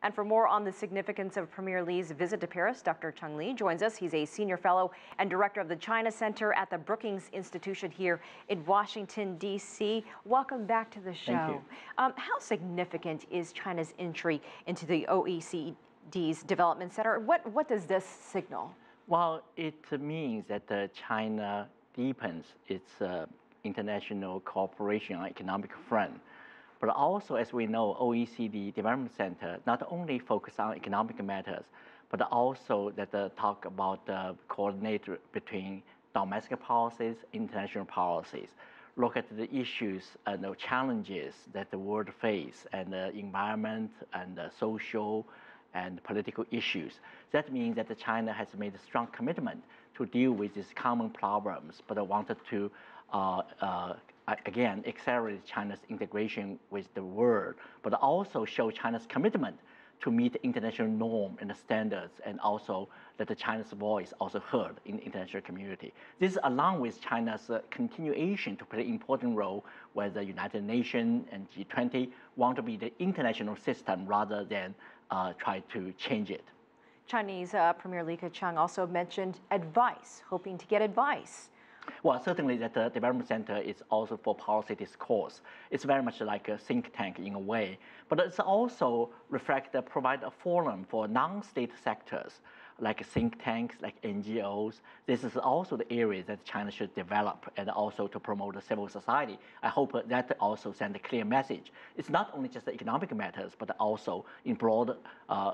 And for more on the significance of Premier Li's visit to Paris, Dr. Cheng Li joins us. He's a senior fellow and director of the China Center at the Brookings Institution here in Washington, D.C. Welcome back to the show. Thank you. How significant is China's entry into the OECD's Development Center? What does this signal? Well, it means that China deepens its international cooperation on economic front. But also, as we know, OECD Development Center not only focus on economic matters, but also that talk about the coordinator between domestic policies, international policies. Look at the issues and the challenges that the world face, and the environment and the social and political issues. That means that China has made a strong commitment to deal with these common problems, but wanted to again, accelerate China's integration with the world, but also show China's commitment to meet international norm and standards, and also that China's voice also heard in the international community. This, along with China's continuation to play an important role where the United Nations and G20 want to be the international system rather than try to change it. Chinese Premier Li Keqiang also mentioned advice, hoping to get advice. Well, certainly that the Development Center is also for policy discourse. It's very much like a think tank in a way, but it's also provide a forum for non-state sectors, like think tanks, like NGOs. This is also the area that China should develop, and also to promote the civil society. I hope that also send a clear message. It's not only just the economic matters, but also in broad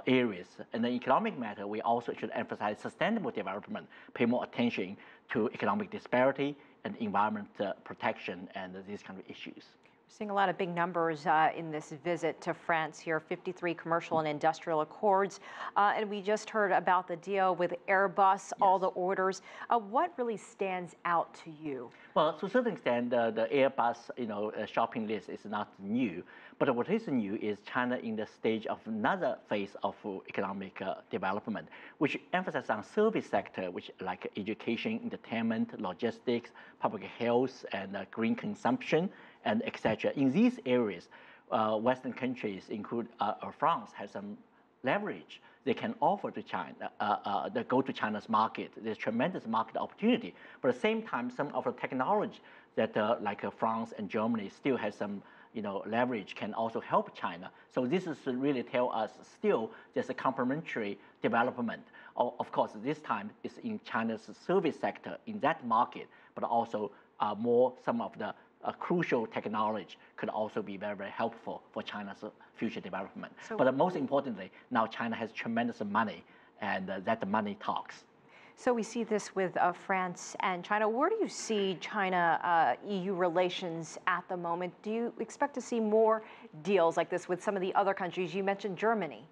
areas. And the economic matter, we also should emphasize sustainable development, pay more attention to economic disparity and environment protection and these kind of issues. We're seeing a lot of big numbers in this visit to France here, 53 commercial and industrial accords. And we just heard about the deal with Airbus, yes, all the orders. What really stands out to you? Well, to a certain extent, the Airbus shopping list is not new. But what is new is China in the stage of another phase of economic development, which emphasizes on service sector, which like education, entertainment, logistics, public health, and green consumption, and etc. In these areas, Western countries, include France, has some leverage. They can offer to China, they go to China's market. There's tremendous market opportunity. But at the same time, some of the technology that like France and Germany still has some leverage can also help China. So this is really tell us still there's a complementary development. Of course, this time it's in China's service sector in that market, but also some of the crucial technology could also be very, very helpful for China's future development. But most importantly, now China has tremendous money, and that money talks. So we see this with France and China. Where do you see China-EU relations at the moment? Do you expect to see more deals like this with some of the other countries? You mentioned Germany.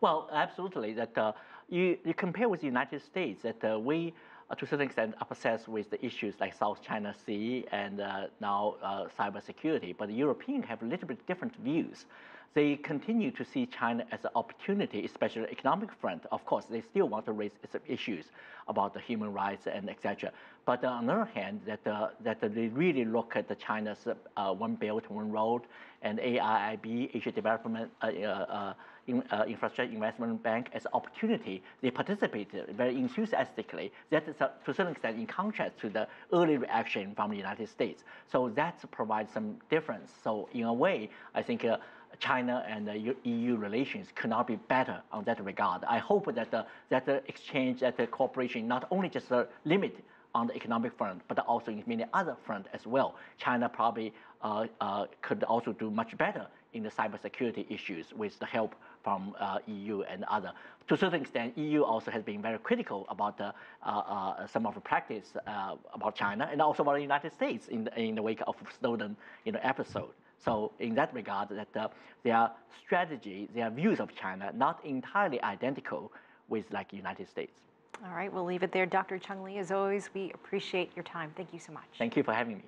Well, absolutely. That you compare with the United States, that we, to a certain extent, are obsessed with the issues like South China Sea and now cybersecurity. But the Europeans have a little bit different views. They continue to see China as an opportunity, especially the economic front. Of course, they still want to raise some issues about the human rights and etc. But on the other hand, that they really look at China's One Belt, One Road, and AIIB, Asia Development Infrastructure Investment Bank, as an opportunity. They participated very enthusiastically. That is, to a certain extent, in contrast to the early reaction from the United States. So that provides some difference. So in a way, I think China and the EU relations could not be better on that regard. I hope that the exchange, that the cooperation, not only just limit on the economic front, but also in many other fronts as well. China probably could also do much better in the cybersecurity issues with the help from EU and other. To a certain extent, EU also has been very critical about some of the practice about China, and also about the United States in the wake of Snowden episode. So in that regard, that their strategy, their views of China, not entirely identical with like the United States. All right, we'll leave it there. Dr. Cheng Li, as always, we appreciate your time. Thank you so much. Thank you for having me.